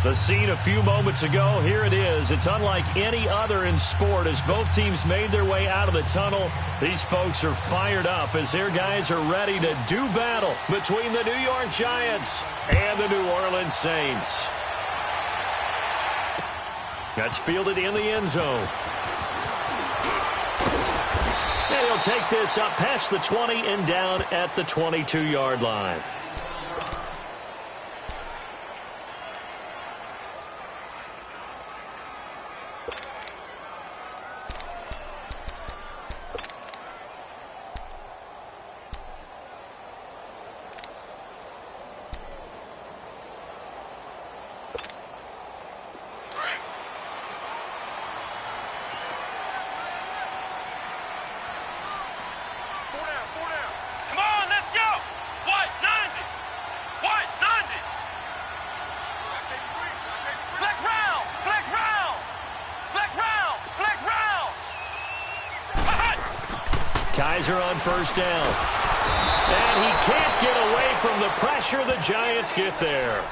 The scene a few moments ago, here it is. It's unlike any other in sport as both teams made their way out of the tunnel. These folks are fired up as their guys are ready to do battle between the New York Giants and the New Orleans Saints. That's fielded in the end zone. And he'll take this up past the 20 and down at the 22-yard line. Kizer on first down. And he can't get away from the pressure. The Giants get there.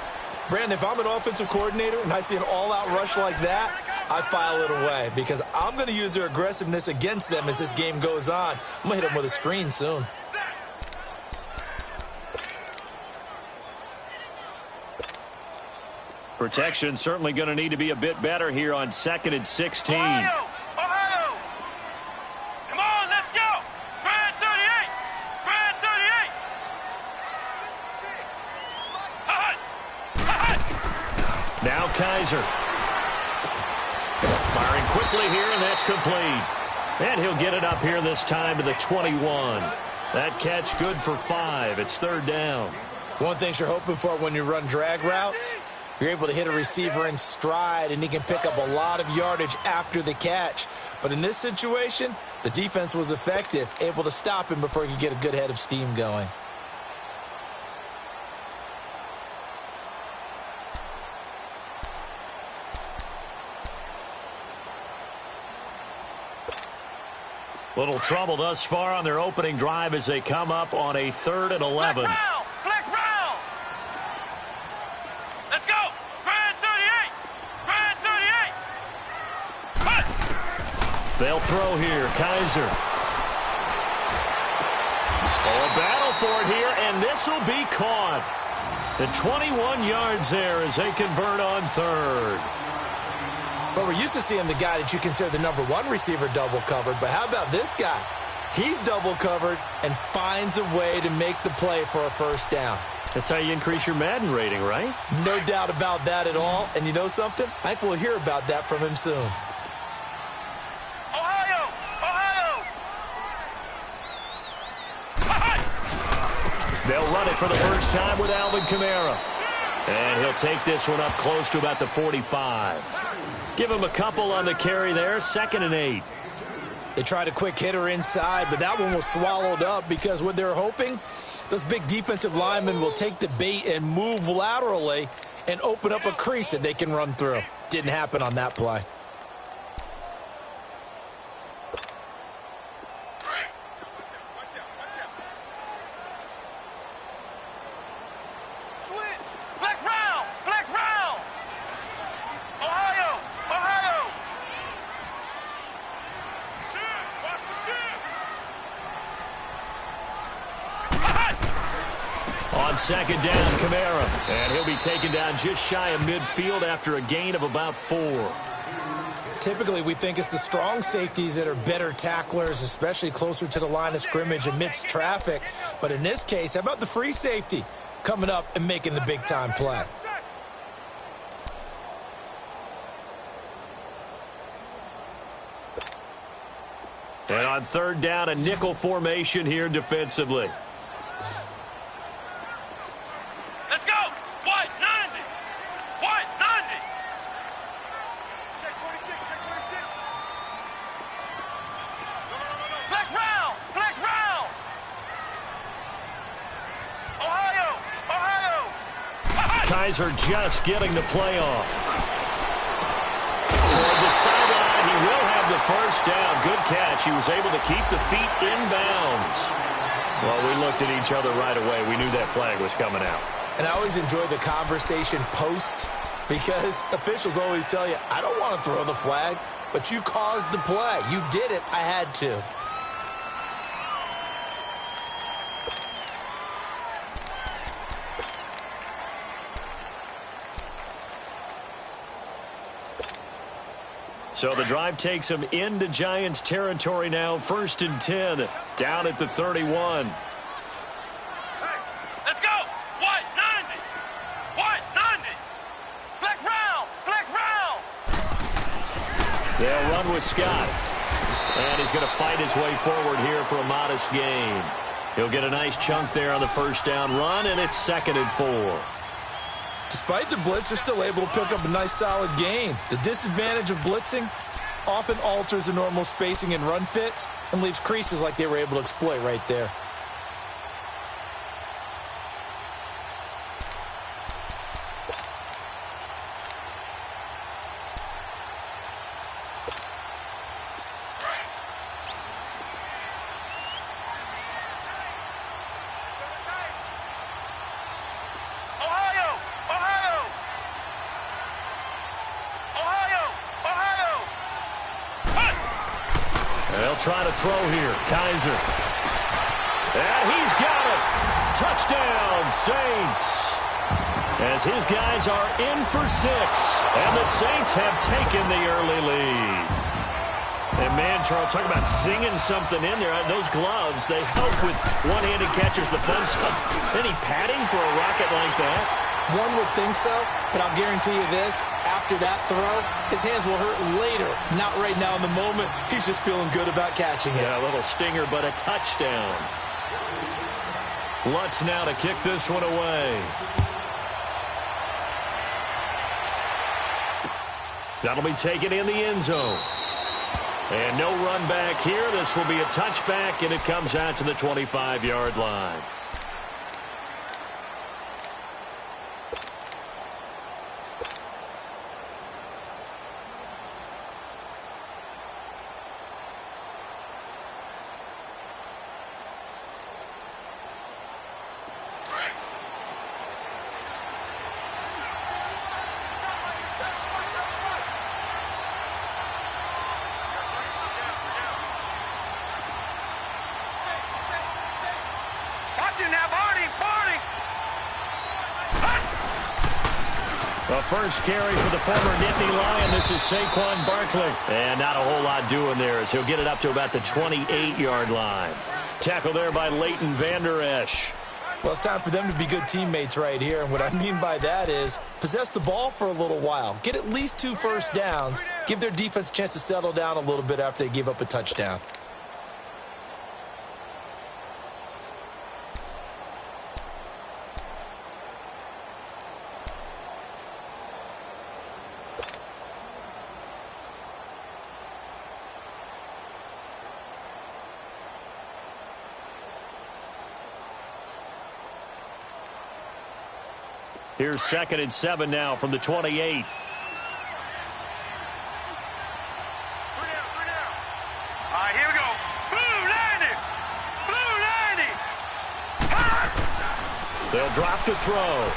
Brandon, if I'm an offensive coordinator and I see an all-out rush like that, I file it away because I'm going to use their aggressiveness against them as this game goes on. I'm going to hit them with a screen soon. Protection certainly going to need to be a bit better here on 2nd and 16. Now Kizer. Firing quickly here, and that's complete. And he'll get it up here this time to the 21. That catch good for 5. It's 3rd down. One thing you're hoping for when you run drag routes, you're able to hit a receiver in stride, and he can pick up a lot of yardage after the catch. But in this situation, the defense was effective, able to stop him before he could get a good head of steam going. Little trouble thus far on their opening drive as they come up on a 3rd and 11. Flex round. Let's go. Grand 38. Grand 38. Cut. They'll throw here. Kizer. Oh, a battle for it here, and this will be caught. The 21 yards there as they convert on 3rd. But we're used to seeing the guy that you consider the #1 receiver double covered. But how about this guy? He's double covered and finds a way to make the play for a first down. That's how you increase your Madden rating, right? No doubt about that at all. And you know something? I think we'll hear about that from him soon. Ohio! Ohio! They'll run it for the first time with Alvin Kamara. And he'll take this one up close to about the 45. Give him a couple on the carry there. 2nd and 8. They tried a quick hitter inside, but that one was swallowed up because what they're hoping, those big defensive linemen will take the bait and move laterally and open up a crease that they can run through. Didn't happen on that play. On 2nd down, Kamara. And he'll be taken down just shy of midfield after a gain of about 4. Typically, we think it's the strong safeties that are better tacklers, especially closer to the line of scrimmage amidst traffic. But in this case, how about the free safety coming up and making the big-time play? And on 3rd down, a nickel formation here defensively. Let's go! White 90! White 90! Check 26, check 26. No. Flex round! Flex round! Ohio! Kizer just getting the play off. Toward the sideline, he will have the first down. Good catch. He was able to keep the feet in bounds. Well, we looked at each other right away. We knew that flag was coming out. And I always enjoy the conversation post because officials always tell you, I don't want to throw the flag, but you caused the play. You did it. I had to. So the drive takes them into Giants territory now. 1st and 10, down at the 31. Let's go. What? 90. What? 90. Flex round. Flex round. They'll run with Scott. And he's going to fight his way forward here for a modest gain. He'll get a nice chunk there on the first down run, and it's 2nd and 4. Despite the blitz, they're still able to pick up a nice solid gain. The disadvantage of blitzing often alters the normal spacing and run fits and leaves creases like they were able to exploit right there. Try to throw here. Kaiser. And he's got it. Touchdown, Saints. As his guys are in for 6. And the Saints have taken the early lead. And man, Charles, talk about singing something in there. Those gloves, they help with one-handed catches, the fun stuff. Any padding for a rocket like that? One would think so, but I'll guarantee you this. After that throw, his hands will hurt later. Not right now in the moment. He's just feeling good about catching it. Yeah, a little stinger, but a touchdown. Lutz now to kick this one away. That'll be taken in the end zone. And no run back here. This will be a touchback, and it comes out to the 25-yard line. The first carry for the former Nittany Lion. This is Saquon Barkley. And not a whole lot doing there as he'll get it up to about the 28-yard line. Tackle there by Leighton Vander Esch. Well, it's time for them to be good teammates right here. And what I mean by that is possess the ball for a little while. Get at least 2 first downs. Give their defense a chance to settle down a little bit after they give up a touchdown. Here's 2nd and 7 now from the 28. Here we go. Blue 90. Blue 90. They'll drop the throw.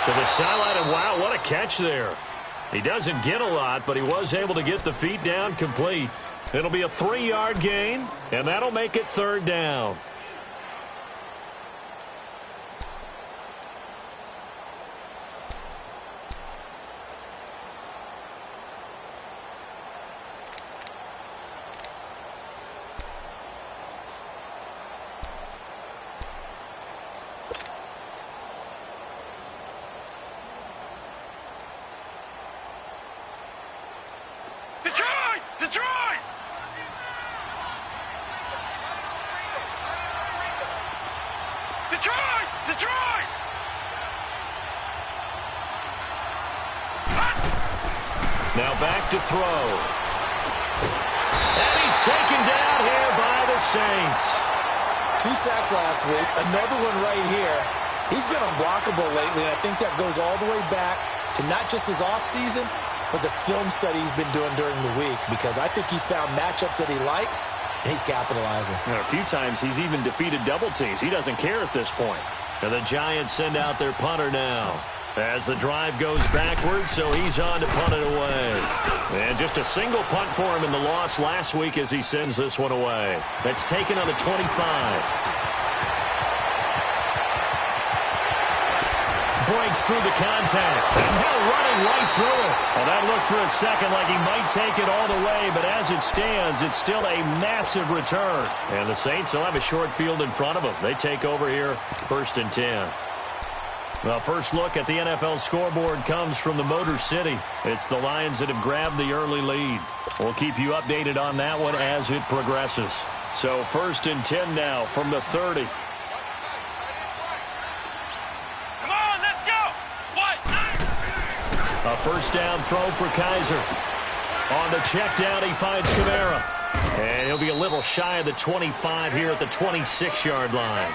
To the sideline, and wow, what a catch there. He doesn't get a lot, but he was able to get the feet down complete. It'll be a 3-yard gain, and that'll make it 3rd down. Detroit! Detroit! Detroit! Now back to throw. And he's taken down here by the Saints. 2 sacks last week, another one right here. He's been unblockable lately, and I think that goes all the way back to not just his offseason, but the film study he's been doing during the week, because I think he's found matchups that he likes, and he's capitalizing. A few times he's even defeated double teams. He doesn't care at this point. And the Giants send out their punter now. As the drive goes backwards, so he's on to punt it away. And just a single punt for him in the loss last week as he sends this one away. That's taken on the 25. Breaks through the contact. And now running right through it. Well, that looked for a second like he might take it all the way, but as it stands, it's still a massive return. And the Saints will have a short field in front of them. They take over here, 1st and 10. Well, first look at the NFL scoreboard comes from the Motor City. It's the Lions that have grabbed the early lead. We'll keep you updated on that one as it progresses. So 1st and 10 now from the 30. Come on, let's go. What? A first down throw for Kaiser. On the check down, he finds Kamara. And he'll be a little shy of the 25 here at the 26-yard line.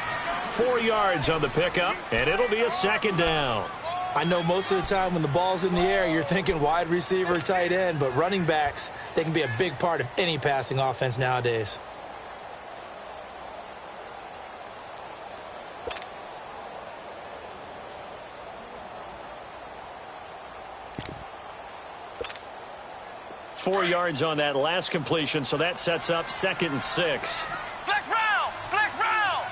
4 yards on the pickup, and it'll be a 2nd down. I know most of the time when the ball's in the air, you're thinking wide receiver, tight end, but running backs, they can be a big part of any passing offense nowadays. Four yards on that last completion, so that sets up 2nd and 6. Flex round! Flex round!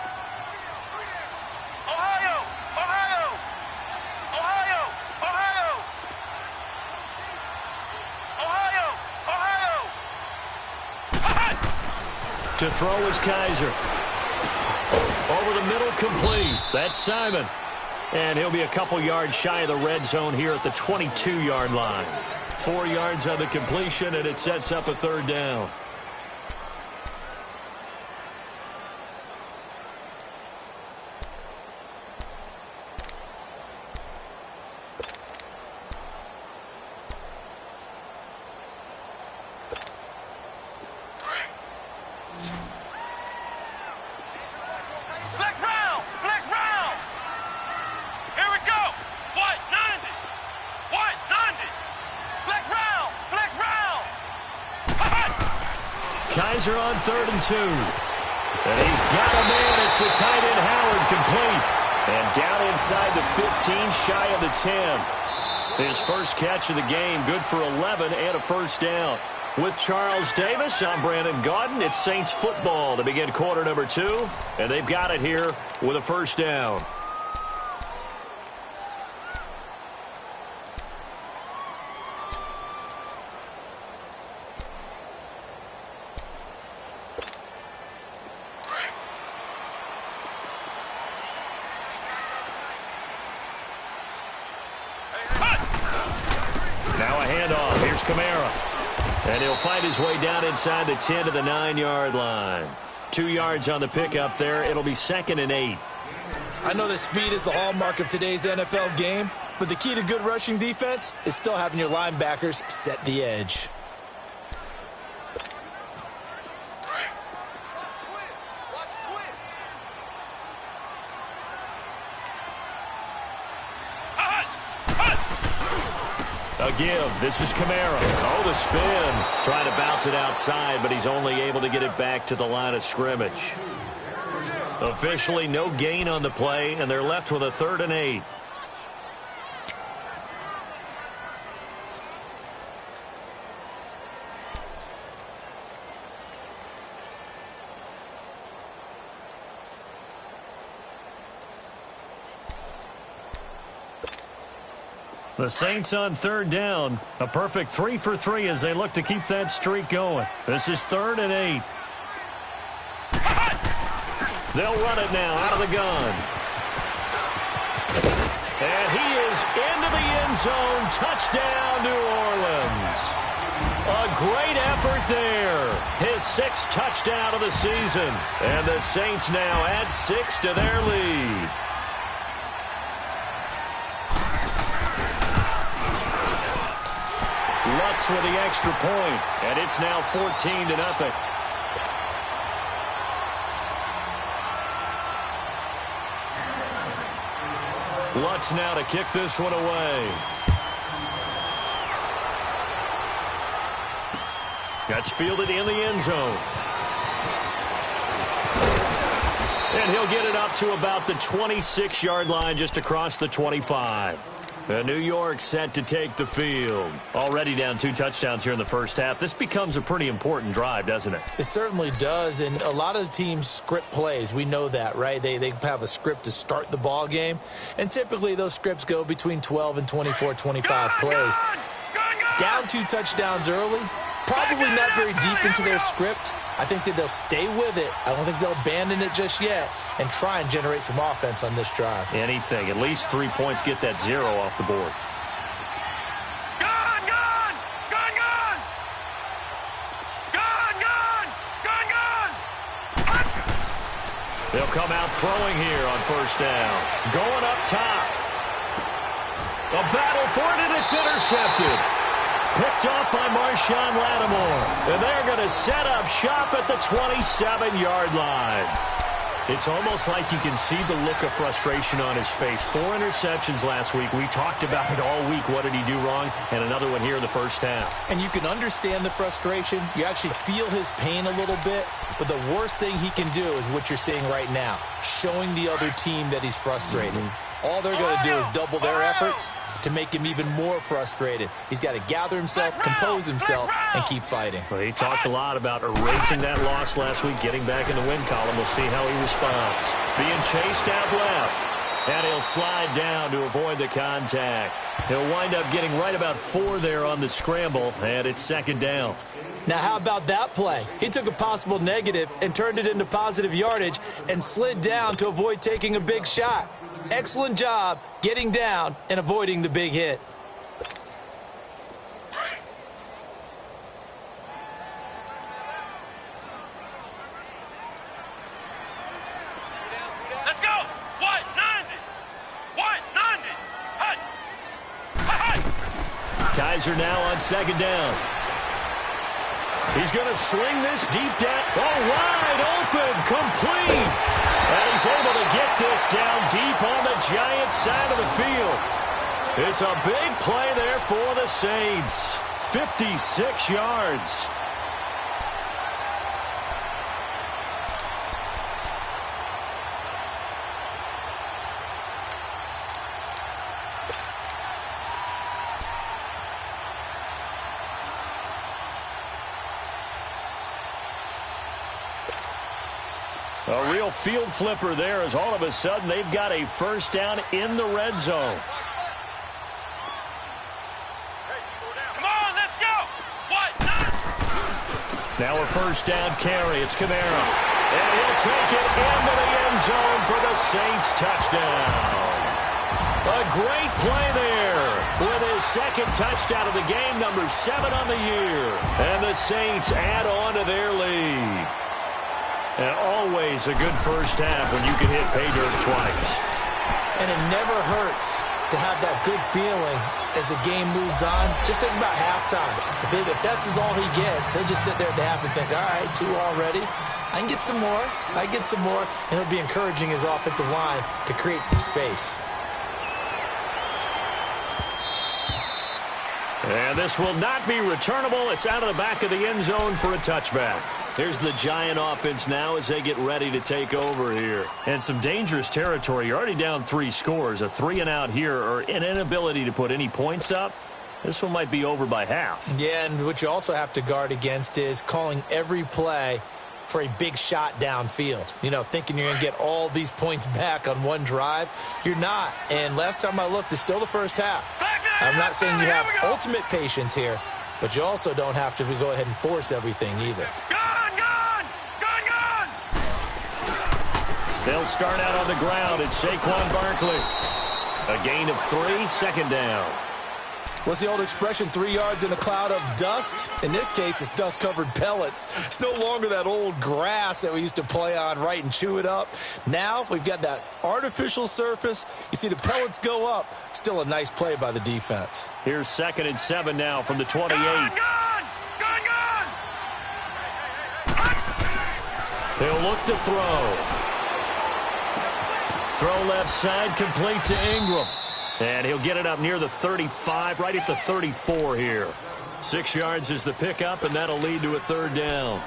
Ohio! Ohio! Ohio! Ohio! Ohio! Ohio! To throw is Kaiser. Over the middle, complete. That's Simon. And he'll be a couple yards shy of the red zone here at the 22-yard line. 4 yards on the completion, and it sets up a 3rd down. Flex round! Flex round! Here we go! What? 90! What? 90! Flex round! Flex round! Kaiser on 3rd and 2. And he's got a man. It's the tight end Howard, complete. And down inside the 15, shy of the 10. His first catch of the game, good for 11 and a 1st down. With Charles Davis, I'm Brandon Gaudin. It's Saints football to begin quarter number 2. And they've got it here with a 1st down. Now a handoff. Here's Kamara. And he'll find his way down inside the 10 to the 9-yard line. 2 yards on the pickup there. It'll be 2nd and 8. I know that speed is the hallmark of today's NFL game, but the key to good rushing defense is still having your linebackers set the edge. A give. This is Kamara. Oh, the spin. Trying to bounce it outside, but he's only able to get it back to the line of scrimmage. Officially, no gain on the play, and they're left with a 3rd and 8. The Saints on 3rd down. A perfect 3 for 3 as they look to keep that streak going. This is 3rd and 8. They'll run it now out of the gun. And he is into the end zone. Touchdown, New Orleans. A great effort there. His 6th touchdown of the season. And the Saints now add 6 to their lead. Lutz with the extra point, and it's now 14-0. Lutz now to kick this one away. That's fielded in the end zone. And he'll get it up to about the 26-yard line, just across the 25. New York set to take the field. Already down 2 touchdowns here in the first half. This becomes a pretty important drive, doesn't it? It certainly does, and a lot of the teams script plays. We know that, right? They have a script to start the ball game, and typically those scripts go between 12 and 24, 25 plays. Down 2 touchdowns early, probably not very deep into their script. I think that they'll stay with it. I don't think they'll abandon it just yet and try and generate some offense on this drive. Anything. At least 3 points, get that 0 off the board. Gun, gun! Gun, gun! Gun, gun! Gun, gun! They'll come out throwing here on first down. Going up top. A battle for it, and it's intercepted. Picked off by Marshawn Lattimore. And they're going to set up shop at the 27-yard line. It's almost like you can see the look of frustration on his face. 4 interceptions last week. We talked about it all week. What did he do wrong? And another one here in the first half. And you can understand the frustration. You actually feel his pain a little bit. But the worst thing he can do is what you're seeing right now, showing the other team that he's frustrated. All they're going to do is double their efforts to make him even more frustrated. He's got to gather himself, compose himself, and keep fighting. Well, he talked a lot about erasing that loss last week, getting back in the win column. We'll see how he responds. Being chased out left, and he'll slide down to avoid the contact. He'll wind up getting right about 4 there on the scramble, and it's second down. Now, how about that play? He took a possible negative and turned it into positive yardage and slid down to avoid taking a big shot. Excellent job getting down and avoiding the big hit. Let's go! What? 90! What? 90! Hut! Hut! Kaiser now on second down. He's going to sling this deep down. Oh, wide open, complete. And he's able to get this down deep on the Giants side of the field. It's a big play there for the Saints. 56 yards. A real field flipper there as all of a sudden they've got a first down in the red zone. Come on, let's go! What? 90! Now a first down carry. It's Kamara. And he'll take it into the end zone for the Saints touchdown. A great play there with his second touchdown of the game, number 7 on the year. And the Saints add on to their lead. And always a good first half when you can hit pay dirt twice. And it never hurts to have that good feeling as the game moves on. Just think about halftime. If that's all he gets, he'll just sit there at the half and think, all right, 2 already. I can get some more. I get some more. And he'll be encouraging his offensive line to create some space. And this will not be returnable. It's out of the back of the end zone for a touchback. Here's the Giant offense now as they get ready to take over here. And some dangerous territory. You're already down 3 scores. A 3-and-out here or an inability to put any points up. This one might be over by half. Yeah, and what you also have to guard against is calling every play for a big shot downfield. You know, thinking you're going to get all these points back on one drive. You're not. And last time I looked, it's still the first half. I'm not saying you have ultimate patience here, but you also don't have to go ahead and force everything either. They'll start out on the ground. It's Saquon Barkley. A gain of 3, second down. What's the old expression, 3 yards in a cloud of dust? In this case, it's dust-covered pellets. It's no longer that old grass that we used to play on, right, and chew it up. Now we've got that artificial surface. You see the pellets go up. Still a nice play by the defense. Here's 2nd and 7 now from the 28. He'll look to throw. Throw left side, complete to Ingram. And he'll get it up near the 35, right at the 34 here. 6 yards is the pickup, and that'll lead to a 3rd down.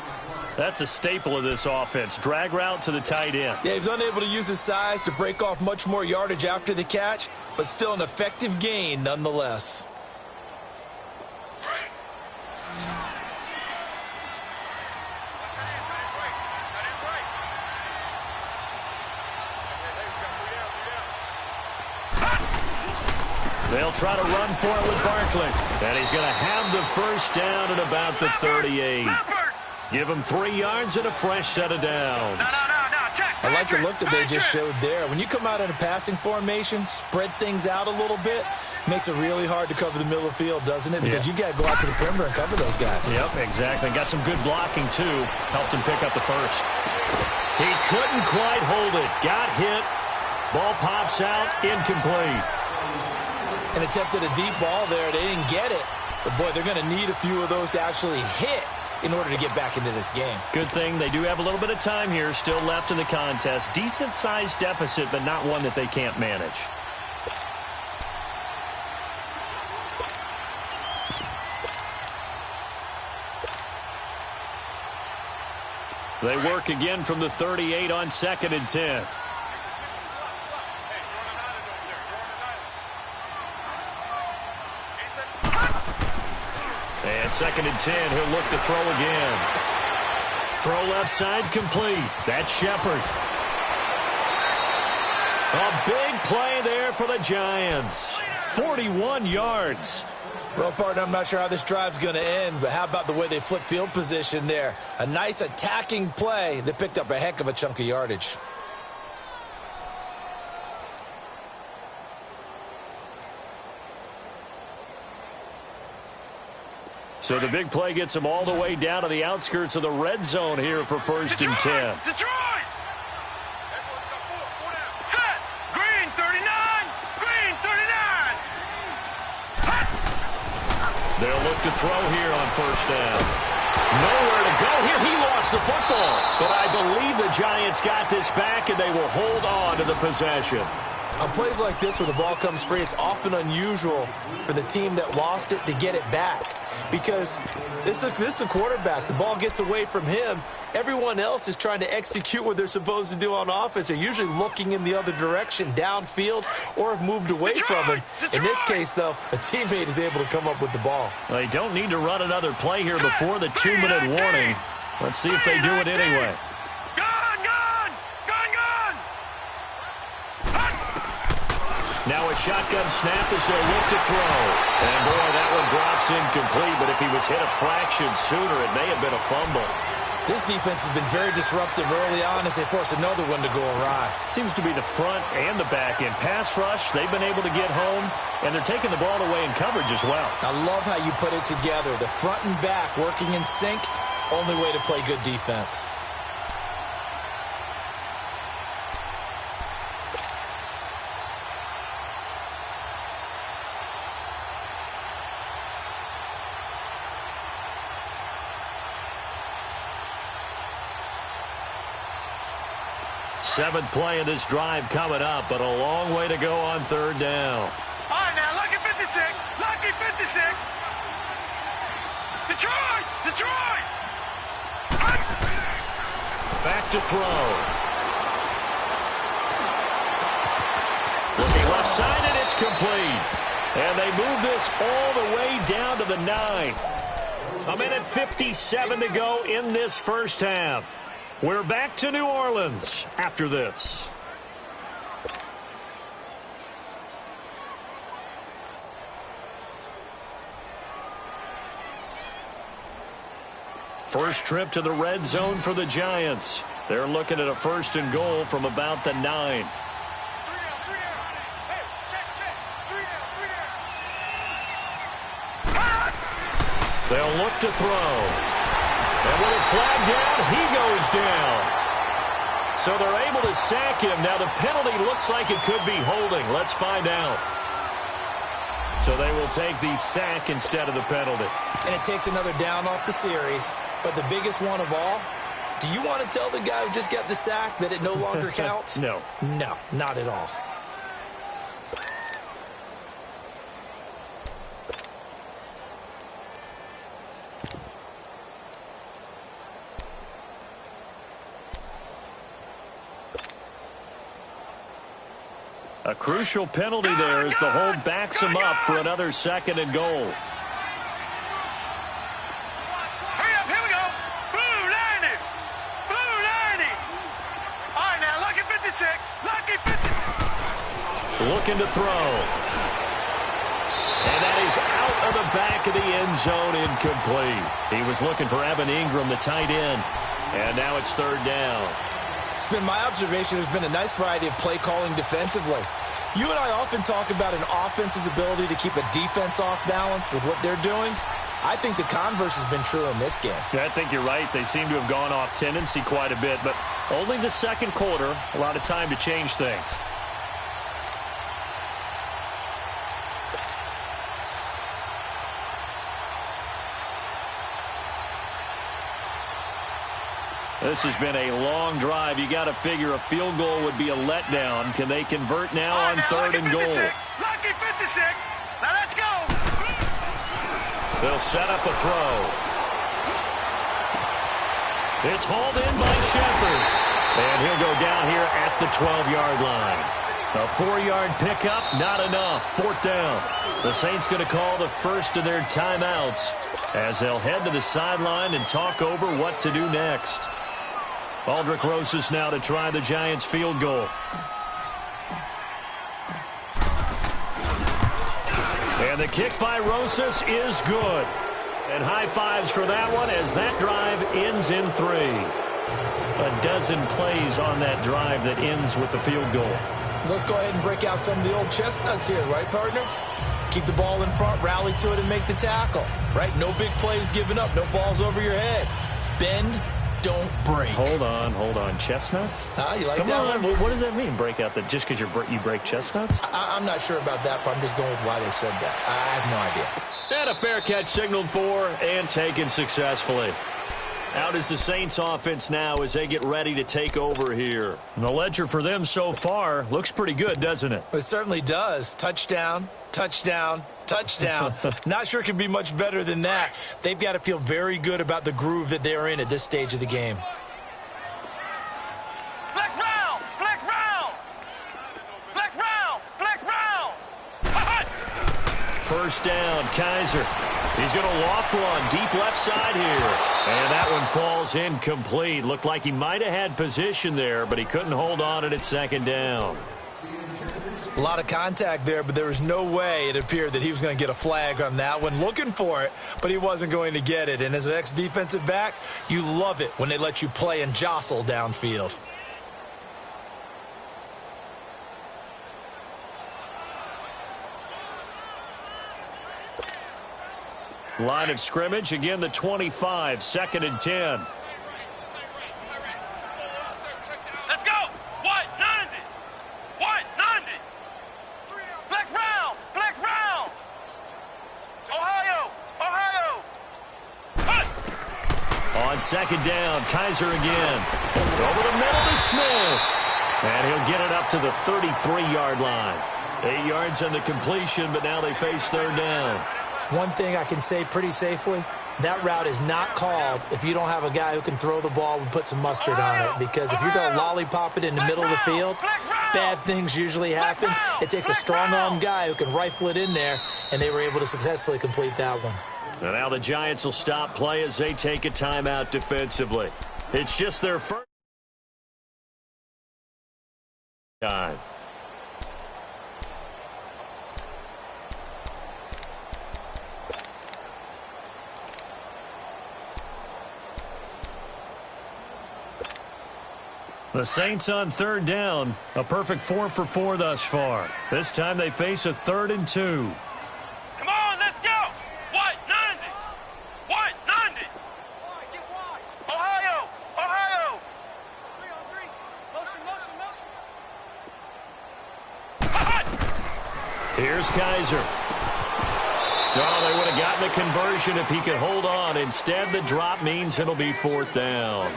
That's a staple of this offense. Drag route to the tight end. Yeah, he was unable to use his size to break off much more yardage after the catch, but still an effective gain nonetheless. They'll try to run for it with Barkley. And he's going to have the first down at about the 38. Give him 3 yards and a fresh set of downs. I like the look that they just showed there. When you come out in a passing formation, spread things out a little bit, makes it really hard to cover the middle of the field, doesn't it? Because you got to go out to the perimeter and cover those guys. Yep, exactly. Got some good blocking, too. Helped him pick up the first. He couldn't quite hold it. Got hit. Ball pops out. Incomplete. And attempted a deep ball there. They didn't get it. But, boy, they're going to need a few of those to actually hit in order to get back into this game. Good thing they do have a little bit of time here still left in the contest. Decent-sized deficit, but not one that they can't manage. They work again from the 38 on 2nd and 10. And 2nd and 10, he'll look to throw again. Throw left side complete. That's Shepard. A big play there for the Giants. 41 yards. Well, partner, I'm not sure how this drive's going to end, but how about the way they flip field position there? A nice attacking play that picked up a heck of a chunk of yardage. So the big play gets them all the way down to the outskirts of the red zone here for 1st and 10. Detroit! Set! Green 39! Green 39! They'll look to throw here on 1st down. Nowhere to go here. He lost the football. But I believe the Giants got this back, and they will hold on to the possession. On plays like this where the ball comes free, it's often unusual for the team that lost it to get it back. Because this is a quarterback. The ball gets away from him. Everyone else is trying to execute what they're supposed to do on offense. They're usually looking in the other direction, downfield, or have moved away from him. In this case, though, a teammate is able to come up with the ball. They don't need to run another play here before the 2-minute warning. Let's see if they do it anyway. Now a shotgun snap as they'll look to throw. And, boy, that one drops incomplete. But if he was hit a fraction sooner, it may have been a fumble. This defense has been very disruptive early on as they force another one to go awry. Seems to be the front and the back end. Pass rush, they've been able to get home, and they're taking the ball away in coverage as well. I love how you put it together. The front and back working in sync, only way to play good defense. Seventh play of this drive coming up, but a long way to go on 3rd down. All right, now, lucky 56. Lucky 56. Detroit! Detroit! Back to throw. Looking left side, and it's complete. And they move this all the way down to the 9. 1:57 to go in this first half. We're back to New Orleans after this. First trip to the red zone for the Giants. They're looking at a 1st and goal from about the 9. They'll look to throw. And with a flag down, he goes down. So they're able to sack him. Now the penalty looks like it could be holding. Let's find out. So they will take the sack instead of the penalty. And it takes another down off the series. But the biggest one of all, do you want to tell the guy who just got the sack that it no longer counts? No. No, not at all. A crucial penalty there as the hold backs him up for another 2nd and goal. Hurry up, here we go. Blue 90. Blue 90. All right, now, lucky 56. Lucky 56. Looking to throw. And that is out of the back of the end zone, incomplete. He was looking for Evan Ingram, the tight end. And now it's 3rd down. It's been my observation there's been a nice variety of play calling defensively. You and I often talk about an offense's ability to keep a defense off balance with what they're doing. I think the converse has been true in this game. Yeah, I think you're right. They seem to have gone off tendency quite a bit, but only the 2nd quarter, a lot of time to change things. This has been a long drive. You got to figure a field goal would be a letdown. Can they convert now on 3rd and goal? Lucky 56. Now let's go. They'll set up a throw. It's hauled in by Shepard. And he'll go down here at the 12-yard line. A 4-yard pickup, not enough. 4th down. The Saints going to call the first of their timeouts as they'll head to the sideline and talk over what to do next. Aldrick Rosas now to try the Giants field goal. And the kick by Rosas is good. And high fives for that one as that drive ends in 3. A dozen plays on that drive that ends with the field goal. Let's go ahead and break out some of the old chestnuts here, right, partner? Keep the ball in front, rally to it, and make the tackle, right? No big plays given up, no balls over your head. Bend, don't break. Hold on. Chestnuts? You like Come that on. one? What does that mean, break out? Just because you break chestnuts? I'm not sure about that, but I'm just going with why they said that. I have no idea. And a fair catch signaled for and taken successfully. Out is the Saints offense now as they get ready to take over here. And the ledger for them so far looks pretty good, doesn't it? It certainly does. Touchdown, touchdown, touchdown. Not sure it can be much better than that. They've got to feel very good about the groove that they're in at this stage of the game. Flex round. Flex round. Flex round. Flex round. First down, Kaiser. He's going to loft one deep left side here. And that one falls incomplete. Looked like he might have had position there, but he couldn't hold on it at 2nd down. A lot of contact there, but there was no way it appeared that he was going to get a flag on that one. Looking for it, but he wasn't going to get it. And as an ex-defensive back, you love it when they let you play and jostle downfield. Line of scrimmage, again the 25, 2nd and 10. Let's go. What? 90. What? 90. Flex round. Flex round. Ohio. On 2nd down, Kaiser again. Over the middle to Smith. And he'll get it up to the 33-yard line. 8 yards on the completion, but now they face 3rd down. One thing I can say pretty safely, that route is not called if you don't have a guy who can throw the ball and put some mustard on it. Because if you're going to lollipop it in the middle of the field, bad things usually happen. It takes a strong-arm guy who can rifle it in there, and they were able to successfully complete that one. And now the Giants will stop play as they take a timeout defensively. It's just their first time. The Saints on 3rd down. A perfect 4 for 4 thus far. This time they face a 3rd and 2. Come on, let's go. What? 90. What? 90. Ohio. 3 on 3. Motion. Here's Kaiser. Oh, they would have gotten a conversion if he could hold on. Instead, the drop means it'll be 4th down.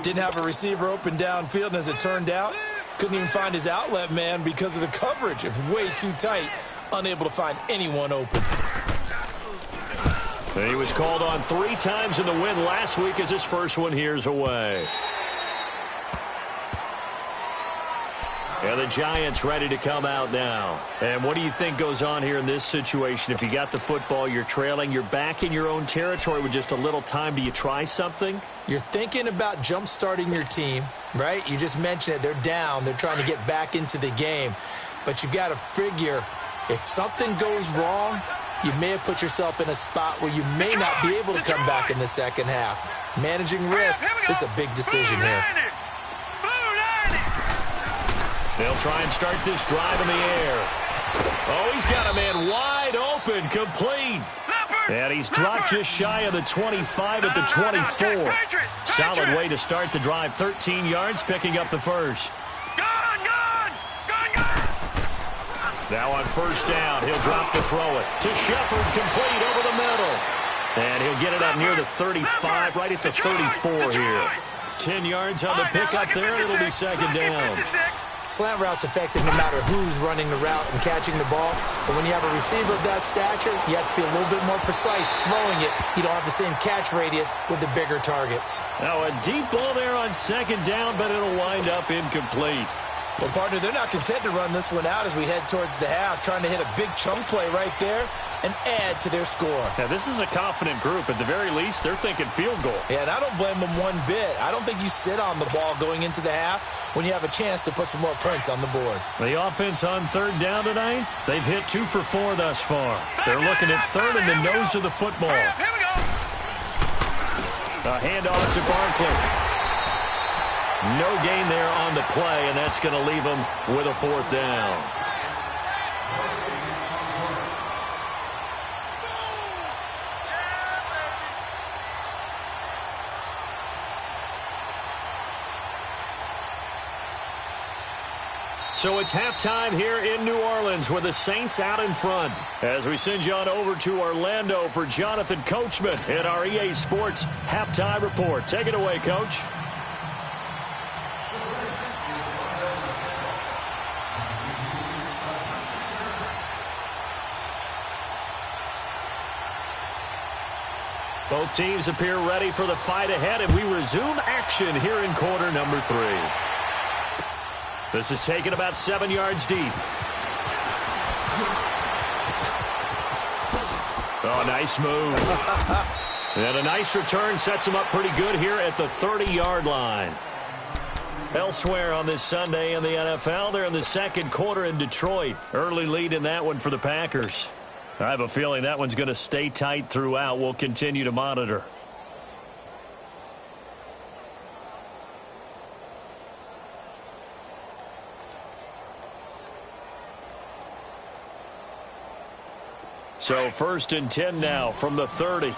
Didn't have a receiver open downfield, and as it turned out, couldn't even find his outlet man because of the coverage. It was way too tight, unable to find anyone open. He was called on 3 times in the win last week as his first one here's away. And And the Giants ready to come out now. And what do you think goes on here in this situation? If you got the football, you're trailing, you're back in your own territory with just a little time. Do you try something? You're thinking about jump-starting your team, right? You just mentioned it. They're down. They're trying to get back into the game. But you got to figure if something goes wrong, you may have put yourself in a spot where you may not be able to come back in the second half. Managing risk is a big decision here. They'll try and start this drive in the air. Oh, he's got a man wide open, complete. And he's dropped just shy of the 25 at the 24. Solid way to start the drive. 13 yards, picking up the first. Now on first down, he'll drop to throw it. To Shepard, complete over the middle. And he'll get it up near the 35, right at the 34 here. 10 yards on the pickup there, and it'll be second down. Slant route's effective no matter who's running the route and catching the ball. But when you have a receiver of that stature, you have to be a little bit more precise throwing it. You don't have the same catch radius with the bigger targets. Now a deep ball there on second down, but it'll wind up incomplete. Well, partner, they're not content to run this one out as we head towards the half, trying to hit a big chunk play right there and add to their score. Yeah, this is a confident group. At the very least, they're thinking field goal. Yeah, and I don't blame them one bit. I don't think you sit on the ball going into the half when you have a chance to put some more points on the board. The offense on third down tonight, they've hit 2 for 4 thus far. They're looking at third in the nose of the football. A handoff to Barkley. No gain there on the play, and that's going to leave them with a fourth down. So it's halftime here in New Orleans with the Saints out in front. As we send you on over to Orlando for Jonathan Coachman in our EA Sports Halftime Report. Take it away, Coach. Both teams appear ready for the fight ahead, and we resume action here in quarter number 3. This is taken about 7 yards deep. Oh, nice move. And a nice return sets him up pretty good here at the 30-yard line. Elsewhere on this Sunday in the NFL, they're in the second quarter in Detroit. Early lead in that one for the Packers. I have a feeling that one's going to stay tight throughout. We'll continue to monitor. So 1st and 10 now from the 30.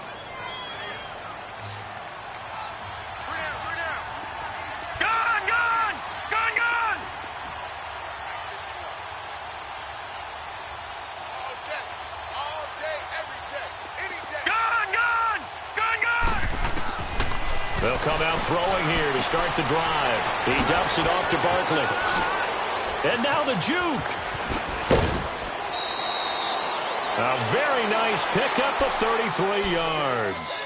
They'll come out throwing here to start the drive. He dumps it off to Barkley. And now the juke. A very nice pickup of 33 yards.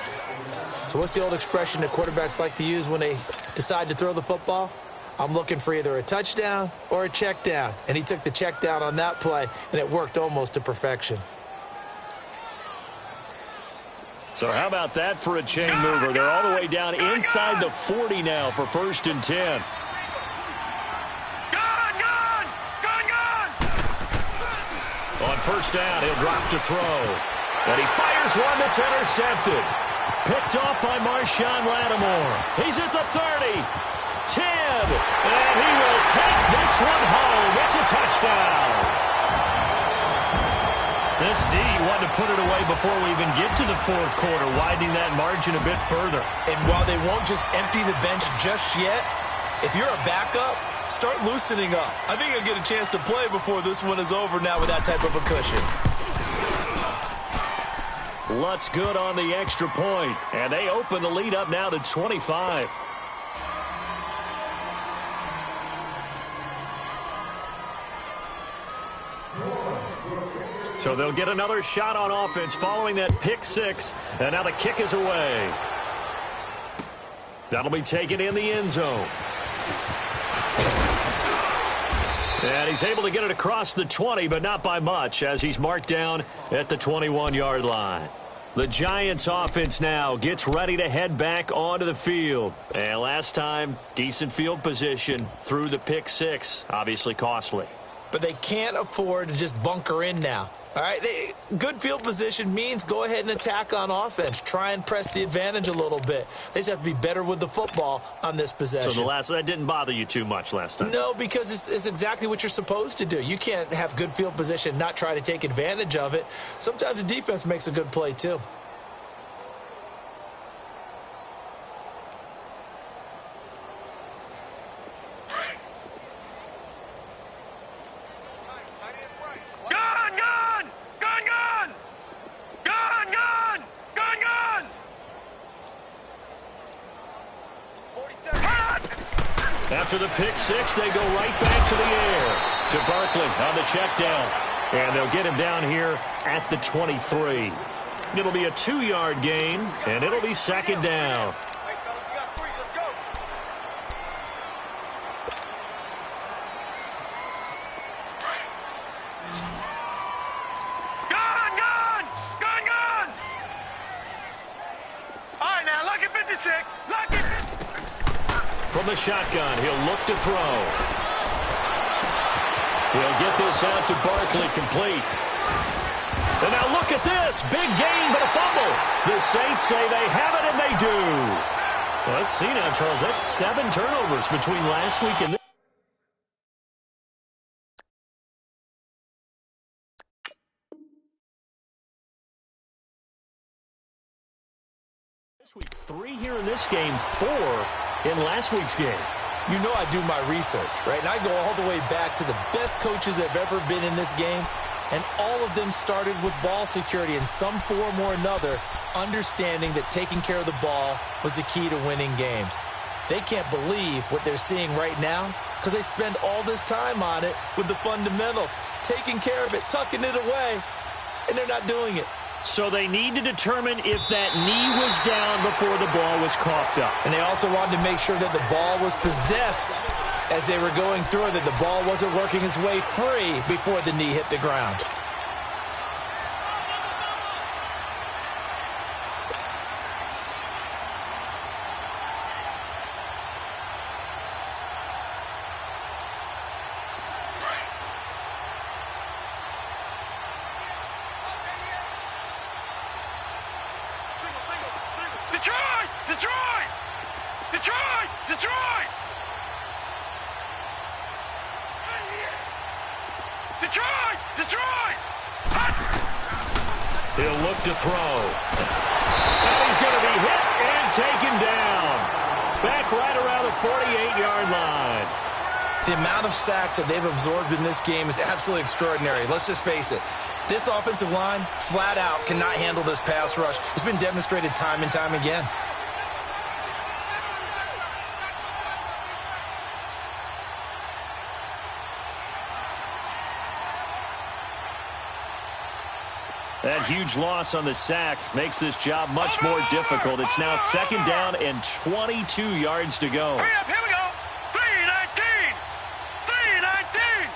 So what's the old expression that quarterbacks like to use when they decide to throw the football? I'm looking for either a touchdown or a check down. And he took the check down on that play, and it worked almost to perfection. So how about that for a chain mover? They're all the way down inside the 40 now for 1st and 10. On first down, he'll drop to throw. And he fires one that's intercepted. Picked off by Marshawn Lattimore. He's at the 30, 10, and he will take this one home. It's a touchdown. This D wanted to put it away before we even get to the fourth quarter, widening that margin a bit further. And while they won't just empty the bench just yet, if you're a backup, start loosening up. I think you'll get a chance to play before this one is over now with that type of a cushion. Lutz good on the extra point, and they open the lead up now to 25. So they'll get another shot on offense following that pick six, and now the kick is away. That'll be taken in the end zone. And he's able to get it across the 20, but not by much, as he's marked down at the 21-yard line. The Giants offense now gets ready to head back onto the field. And last time, decent field position through the pick six. Obviously costly. But they can't afford to just bunker in now. All right, good field position means go ahead and attack on offense. Try and press the advantage a little bit. They just have to be better with the football on this possession. So that didn't bother you too much last time? No, because it's exactly what you're supposed to do. You can't have good field position, not try to take advantage of it. Sometimes the defense makes a good play too. After the pick six, they go right back to the air to Barkley on the check down. And they'll get him down here at the 23. It'll be a 2-yard gain, and it'll be second down. All right, now, lucky 56. Lucky 56. From the shotgun, he'll look to throw. He'll get this out to Barkley, complete. And now look at this. Big gain, but a fumble. The Saints say they have it, and they do. Well, let's see now, Charles. That's 7 turnovers between last week and this week. 3 here in this game, 4 in last week's game. You know I do my research, right? And I go all the way back to the best coaches that have ever been in this game, and all of them started with ball security in some form or another, understanding that taking care of the ball was the key to winning games. They can't believe what they're seeing right now because they spend all this time on it with the fundamentals, taking care of it, tucking it away, and they're not doing it. So they need to determine if that knee was down before the ball was coughed up. And they also wanted to make sure that the ball was possessed as they were going through it, that the ball wasn't working its way free before the knee hit the ground. Detroit! Detroit! Detroit! Detroit! Detroit! Detroit! He'll look to throw. And he's going to be hit and taken down. Back right around the 48-yard line. The amount of sacks that they've absorbed in this game is absolutely extraordinary. Let's just face it. This offensive line, flat out, cannot handle this pass rush. It's been demonstrated time and time again. That huge loss on the sack makes this job much more difficult. It's now second down and 22 yards to go. Hurry up, here we go. 3-19. 3-19.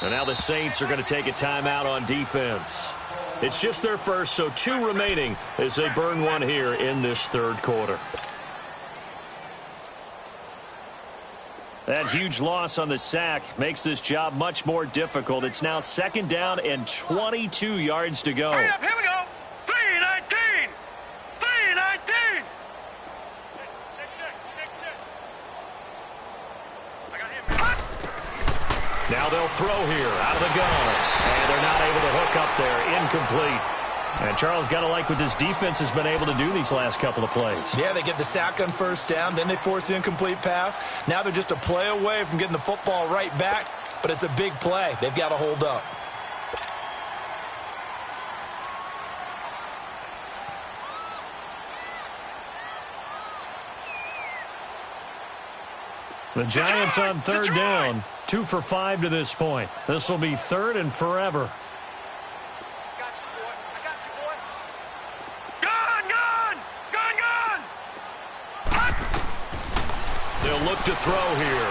And now the Saints are going to take a timeout on defense. It's just their first, so 2 remaining as they burn one here in this third quarter. That huge loss on the sack makes this job much more difficult. It's now second down and 22 yards to go. Hurry up, here we go. 3-19. 3-19. Now they'll throw here out of the gun. And they're not able to hook up there. Incomplete. And Charles, got to like what this defense has been able to do these last couple of plays. Yeah, they get the sack on first down, then they force the incomplete pass. Now they're just a play away from getting the football right back, but it's a big play. They've got to hold up. The Giants on third down, 2 for 5 to this point. This will be third and forever. They'll look to throw here.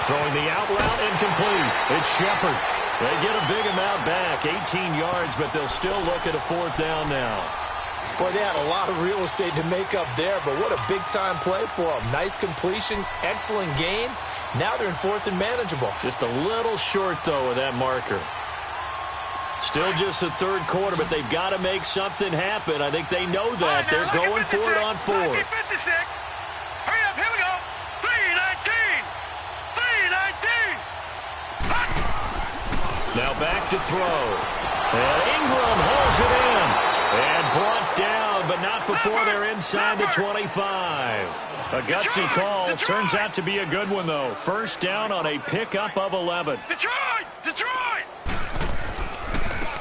Throwing the out route incomplete. It's Shepard. They get a big amount back, 18 yards, but they'll still look at a 4th down now. Boy, they had a lot of real estate to make up there, but what a big-time play for them. Nice completion, excellent game. Now they're in 4th and manageable. Just a little short, though, of that marker. Still just the 3rd quarter, but they've got to make something happen. I think they know that. They're going for it on 4th. Hurry up, here we go. 3:19. 3:19. Now back to throw. And Ingram holds it in. And brought down, but not before they're inside the 25. A gutsy call. Turns out to be a good one, though. 1st down on a pickup of 11. Detroit!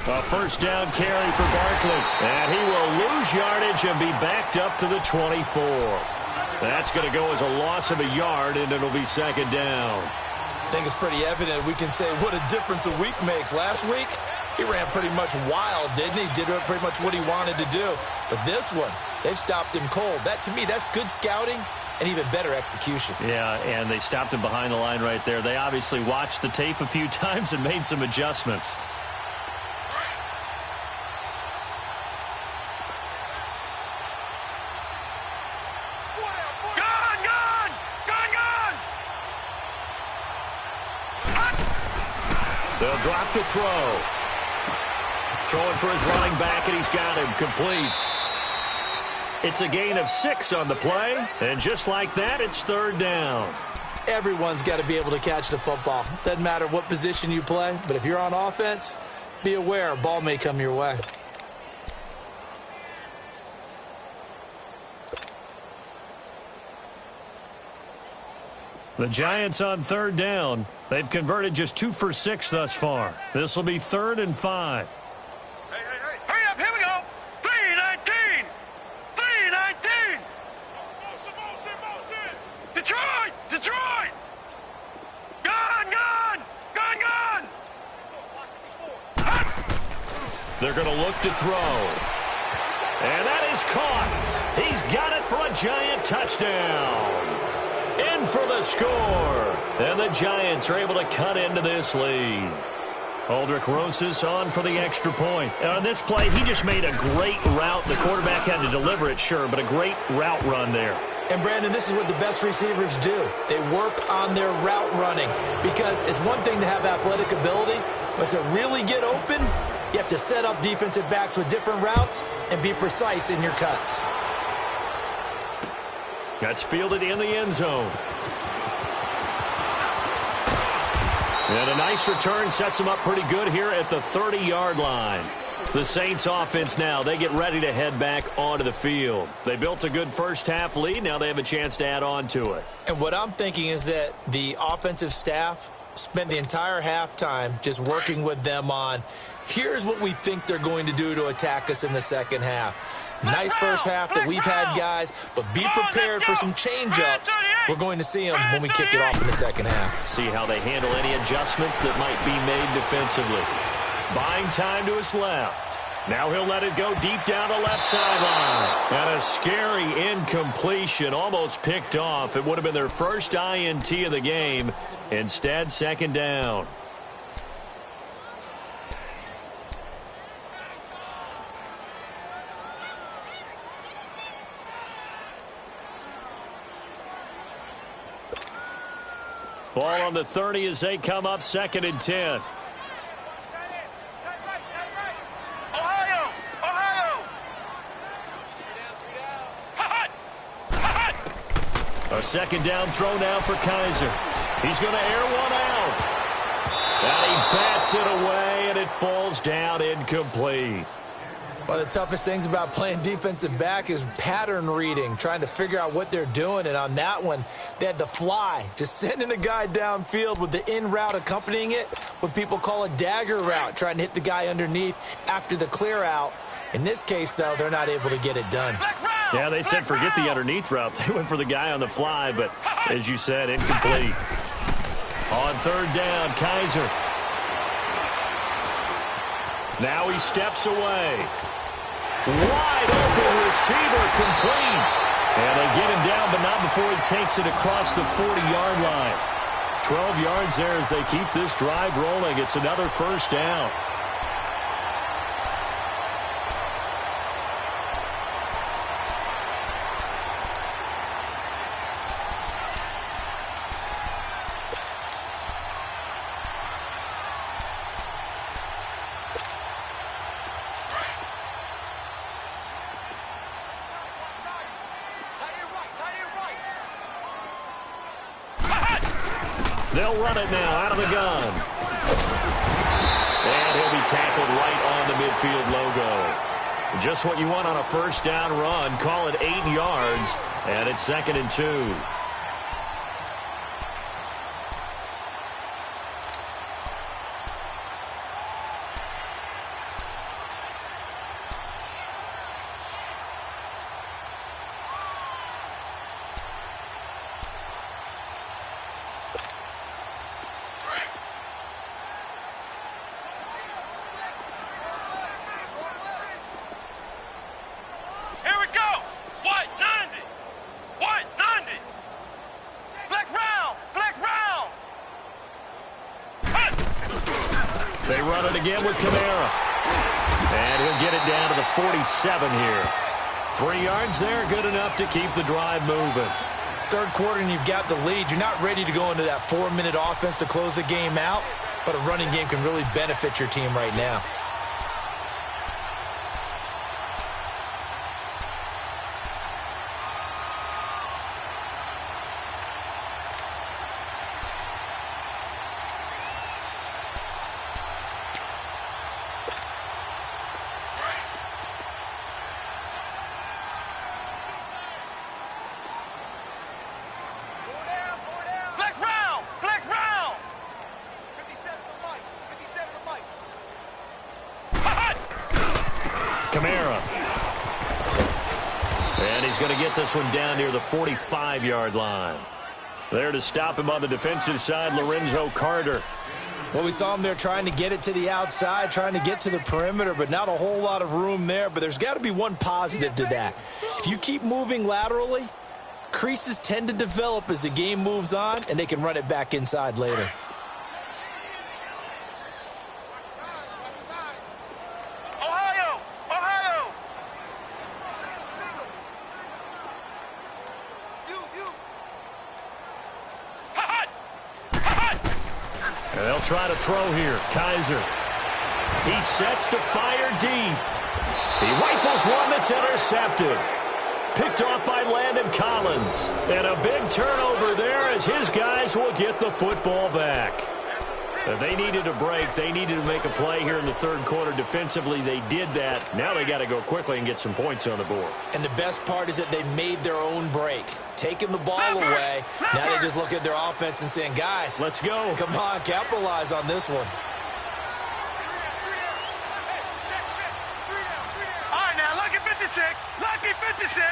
A 1st down carry for Barkley. And he will lose yardage and be backed up to the 24. That's going to go as a loss of a yard, and it'll be 2nd down. I think it's pretty evident. We can say what a difference a week makes. Last week, he ran pretty much wild, didn't he? Did pretty much what he wanted to do. But this one, they've stopped him cold. That, to me, that's good scouting and even better execution. Yeah, and they stopped him behind the line right there. They obviously watched the tape a few times and made some adjustments. They'll drop the throw. Throwing for his running back, and he's got him complete. It's a gain of 6 on the play, and just like that, it's 3rd down. Everyone's got to be able to catch the football. Doesn't matter what position you play, but if you're on offense, be aware a ball may come your way. The Giants on 3rd down. They've converted just 2 for 6 thus far. This will be 3rd and 5. Hey. Hurry up, here we go. 3:19. 3:19. Detroit. Gone. They're going to look to throw. And that is caught. He's got it for a Giant touchdown. In for the score. And the Giants are able to cut into this lead. Aldrich Rosas on for the extra point. On this play, he just made a great route. The quarterback had to deliver it, sure, but a great route run there. And, Brandon, this is what the best receivers do. They work on their route running because it's one thing to have athletic ability, but to really get open, you have to set up defensive backs with different routes and be precise in your cuts. That's fielded in the end zone. And a nice return sets them up pretty good here at the 30-yard line. The Saints offense now, they get ready to head back onto the field. They built a good first-half lead. Now they have a chance to add on to it. And what I'm thinking is that the offensive staff spent the entire halftime just working with them on, here's what we think they're going to do to attack us in the second half. Nice first half that we've had, guys, but be prepared for some change-ups. We're going to see them when we kick it off in the second half. See how they handle any adjustments that might be made defensively. Buying time to his left. Now he'll let it go deep down the left sideline. And a scary incompletion, almost picked off. It would have been their first INT of the game. Instead, 2nd down. Ball on the 30 as they come up 2nd and 10. Ohio! A 2nd down throw now for Kaiser. He's going to air one out. And he bats it away, and it falls down incomplete. One of the toughest things about playing defensive back is pattern reading, trying to figure out what they're doing. And on that one, they had the fly, just sending a guy downfield with the in route accompanying it, what people call a dagger route, trying to hit the guy underneath after the clear out. In this case, though, they're not able to get it done. Yeah, they said forget the underneath route. They went for the guy on the fly, but as you said, incomplete. On 3rd down, Kaiser. Now he steps away. Wide open receiver, complete. And they get him down, but not before he takes it across the 40-yard line. 12 yards there as they keep this drive rolling. It's another first down. They'll run it now out of the gun. And he'll be tackled right on the midfield logo. Just what you want on a first down run. Call it 8 yards, and it's 2nd and 2. They run it again with Kamara. And he'll get it down to the 47 here. 3 yards there, good enough to keep the drive moving. Third quarter and you've got the lead. You're not ready to go into that 4-minute offense to close the game out, but a running game can really benefit your team right now. Kamara. And he's going to get this one down near the 45-yard line. There to stop him on the defensive side, Lorenzo Carter. Well, we saw him there trying to get it to the outside, trying to get to the perimeter, but not a whole lot of room there. But there's got to be one positive to that. If you keep moving laterally, creases tend to develop as the game moves on, and they can run it back inside later. They'll try to throw here. Kaiser. He sets to fire deep. He rifles one that's intercepted. Picked off by Landon Collins. And a big turnover there as his guys will get the football back. They needed a break. They needed to make a play here in the third quarter. Defensively, they did that. Now they got to go quickly and get some points on the board. And the best part is that they made their own break. Taking the ball away. Now they just look at their offense and saying, guys, let's go. Come on, capitalize on this one. All right, now, lucky 56. Lucky 56.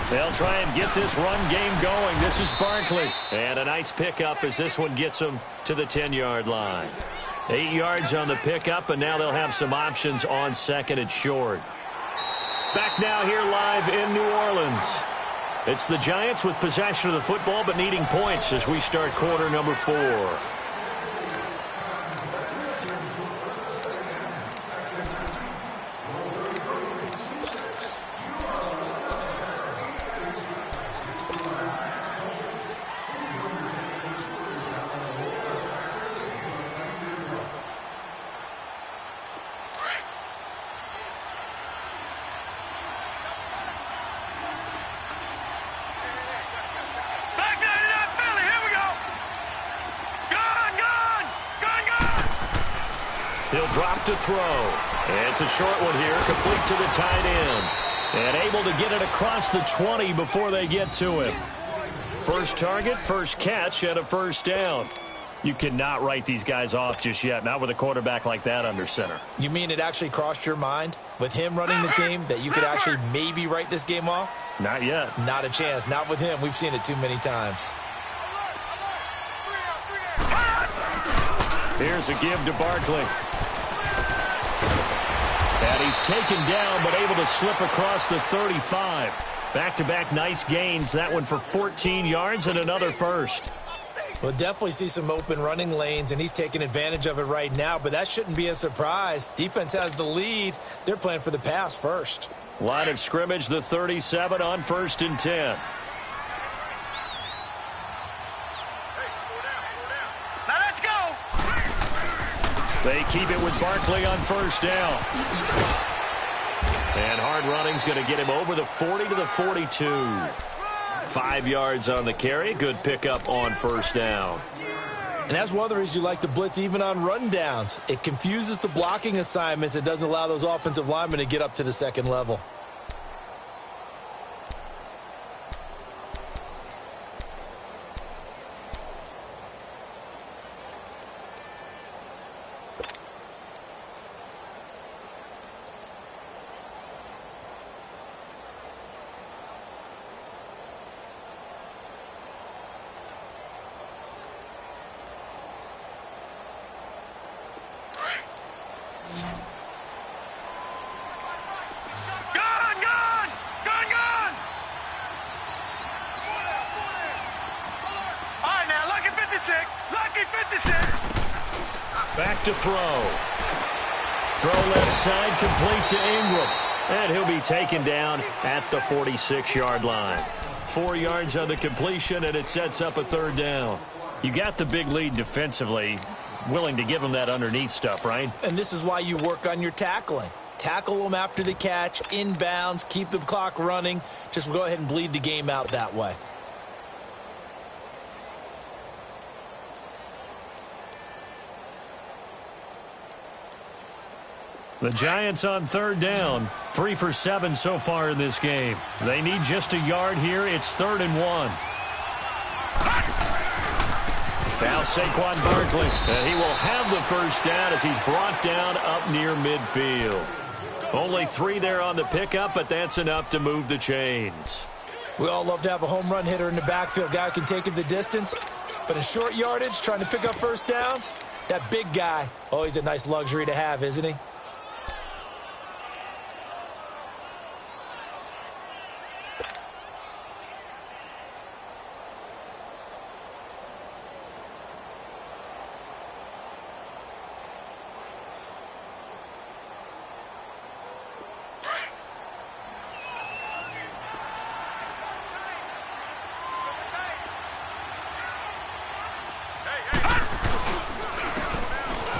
They'll try and get this run game going. This is Barkley. And a nice pickup as this one gets them to the 10-yard line. 8 yards on the pickup, and now they'll have some options on 2nd and short. Back now here live in New Orleans. It's the Giants with possession of the football but needing points as we start quarter number 4. He'll drop to throw. And it's a short one here, complete to the tight end. And able to get it across the 20 before they get to him. First target, first catch, and a first down. You cannot write these guys off just yet, not with a quarterback like that under center. You mean it actually crossed your mind, with him running the team, that you could actually maybe write this game off? Not yet. Not a chance. Not with him. We've seen it too many times. Here's a give to Barkley. And he's taken down but able to slip across the 35. Back-to-back nice gains. That one for 14 yards and another first. We'll definitely see some open running lanes, and he's taking advantage of it right now, but that shouldn't be a surprise. Defense has the lead. They're playing for the pass first. Line of scrimmage, the 37 on 1st and 10. Now let's go. They keep it with Barkley on 1st down. And hard running's going to get him over the 40 to the 42. 5 yards on the carry. Good pickup on 1st down. And that's one of the reasons you like to blitz even on rundowns. It confuses the blocking assignments. It doesn't allow those offensive linemen to get up to the second level. Back to throw. Throw left side, complete to Ingram. And he'll be taken down at the 46-yard line. 4 yards on the completion, and it sets up a 3rd down. You got the big lead defensively. Willing to give them that underneath stuff, right? And this is why you work on your tackling. Tackle them after the catch, inbounds, keep the clock running. Just go ahead and bleed the game out that way. The Giants on 3rd down. 3 for 7 so far in this game. They need just a yard here. It's 3rd and 1. Now Saquon Barkley. And he will have the 1st down as he's brought down up near midfield. Only 3 there on the pickup, but that's enough to move the chains. We all love to have a home run hitter in the backfield. Guy who can take it the distance. But in short yardage, trying to pick up 1st downs, that big guy, oh, he's a nice luxury to have, isn't he?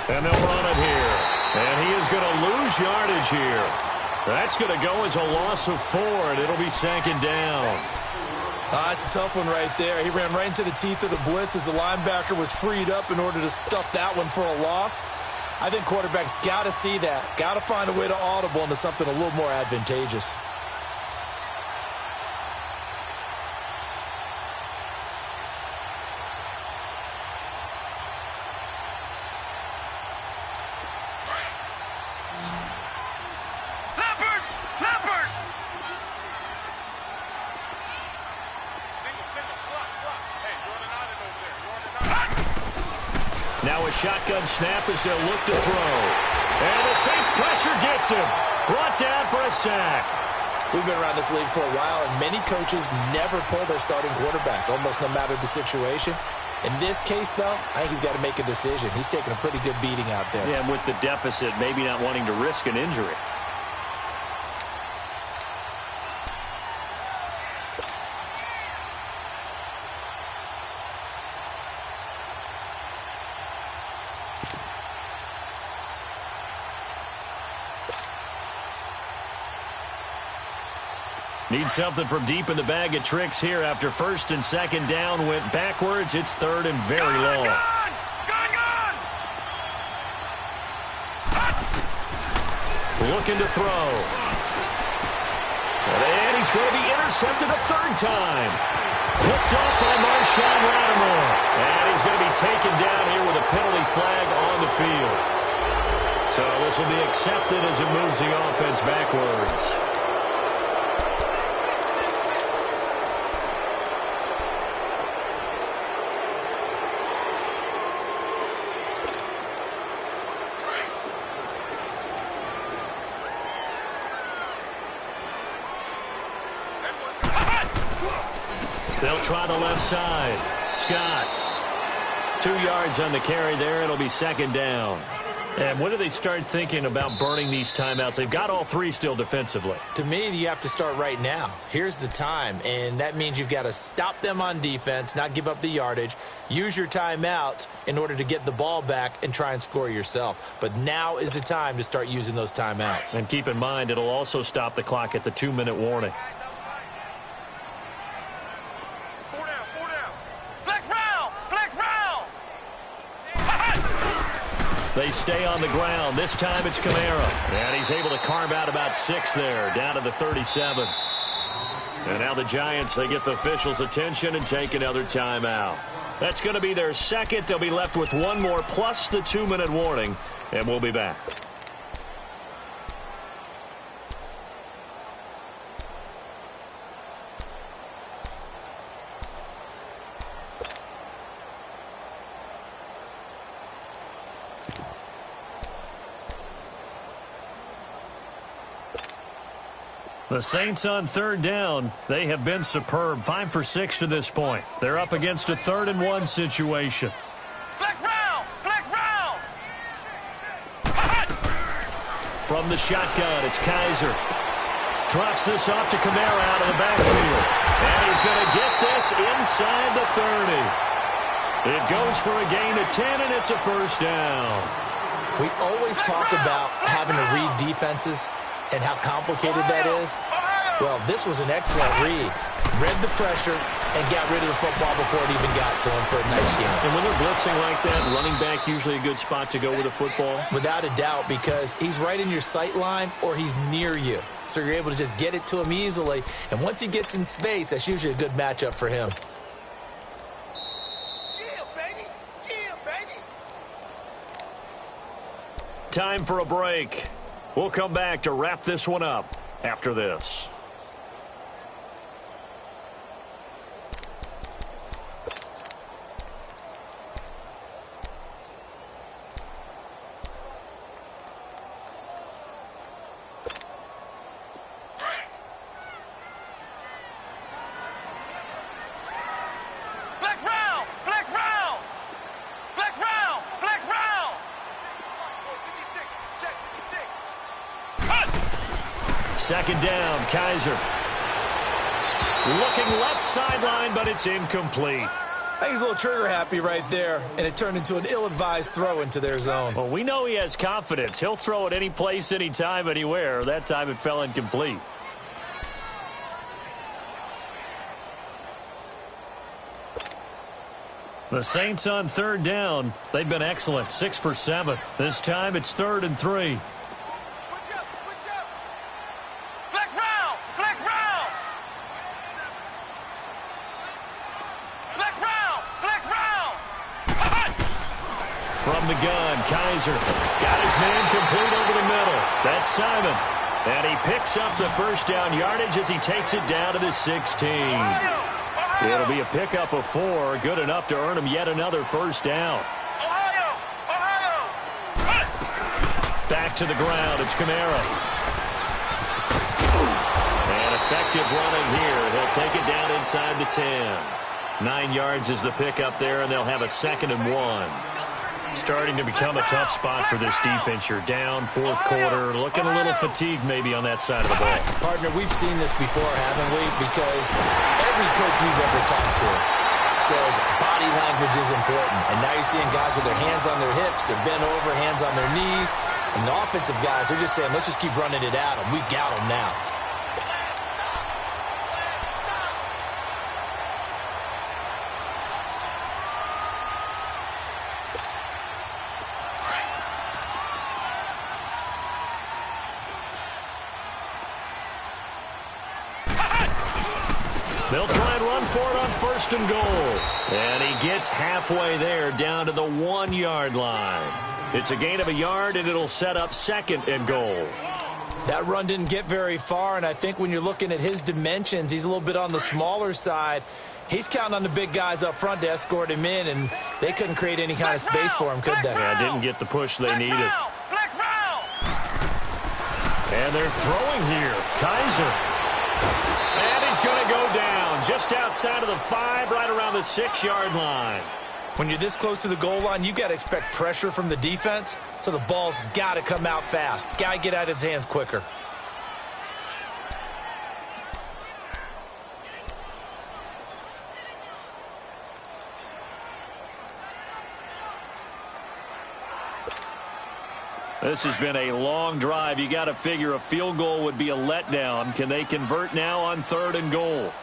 And they'll run it here. And he is going to lose yardage here. That's going to go as a loss of 4, and it'll be 2nd down. It's a tough one right there. He ran right into the teeth of the blitz as the linebacker was freed up in order to stuff that one for a loss. I think quarterbacks got to see that. Got to find a way to audible into something a little more advantageous. Now a shotgun snap as they'll look to throw. And the Saints pressure gets him. Brought down for a sack. We've been around this league for a while, and many coaches never pull their starting quarterback, almost no matter the situation. In this case, though, I think he's got to make a decision. He's taking a pretty good beating out there. Yeah, and with the deficit, maybe not wanting to risk an injury. Need something from deep in the bag of tricks here after 1st and 2nd down went backwards. It's 3rd and very long. Looking to throw. And he's going to be intercepted a 3rd time. Picked up by Marshawn Lattimore. And he's going to be taken down here with a penalty flag on the field. So this will be accepted as it moves the offense backwards. Try the left side. Scott. 2 yards on the carry there. It'll be second down. And when do they start thinking about burning these timeouts? They've got all 3 still defensively. To me, you have to start right now. Here's the time, and that means you've got to stop them on defense, not give up the yardage, use your timeouts in order to get the ball back and try and score yourself. But now is the time to start using those timeouts. And keep in mind, it'll also stop the clock at the 2-minute warning. They stay on the ground. This time it's Kamara. And he's able to carve out about 6 there, down to the 37. And now the Giants, they get the officials' attention and take another timeout. That's going to be their second. They'll be left with 1 more plus the 2-minute warning. And we'll be back. The Saints on 3rd down. They have been superb. 5 for 6 to this point. They're up against a 3rd-and-1 situation. Flex round! Flex round! From the shotgun, it's Kaiser. Drops this off to Kamara out of the backfield. And he's going to get this inside the 30. It goes for a gain of 10, and it's a first down. We always talk about having to read defenses and how complicated that is. Well, this was an excellent read. Read the pressure and got rid of the football before it even got to him for a nice game. And when they're blitzing like that, running back usually a good spot to go with a football? Without a doubt, because he's right in your sight line or he's near you. So you're able to just get it to him easily. And once he gets in space, that's usually a good matchup for him. Yeah, baby! Yeah, baby! Time for a break. We'll come back to wrap this one up after this. Flex round! Flex round! Flex round! Flex round! 56. Check 56. Second down, Kaiser. Looking left sideline, but it's incomplete. I think he's a little trigger happy right there, and it turned into an ill-advised throw into their zone. Well, we know he has confidence. He'll throw it any place, anytime, anywhere. That time it fell incomplete. The Saints on 3rd down. They've been excellent, 6 for 7. This time it's 3rd and 3. Switch up! Switch up! Flex round! Flex round! Flex round! Flex round! From the gun, Kaiser got his man complete over the middle. That's Simon. And he picks up the first down yardage as he takes it down to the 16. It'll be a pickup of 4, good enough to earn him yet another first down. Ohio! Ohio! Back to the ground, it's Kamara. And effective running here. He'll take it down inside the 10. 9 yards is the pickup there, and they'll have a 2nd and 1. Starting to become a tough spot for this defense. You're down, 4th quarter, looking a little fatigued maybe on that side of the ball. Partner, we've seen this before, haven't we? Because every coach we've ever talked to says body language is important. And now you're seeing guys with their hands on their hips, they're bent over, hands on their knees. And the offensive guys, they're just saying, let's just keep running it at them. We've got them now. They'll try and run for it on 1st and goal. And he gets halfway there down to the 1-yard line. It's a gain of a yard, and it'll set up 2nd and goal. That run didn't get very far, and I think when you're looking at his dimensions, he's a little bit on the smaller side. He's counting on the big guys up front to escort him in, and they couldn't create any kind of space for him, could they? Yeah, didn't get the push they needed. Flex round! And they're throwing here. Kaiser. And he's going to go down. just outside of the 5, right around the 6-yard line. When you're this close to the goal line, you've got to expect pressure from the defense, so the ball's got to come out fast. Got to get out of his hands quicker. This has been a long drive. You got to figure a field goal would be a letdown. Can they convert now on 3rd and goal?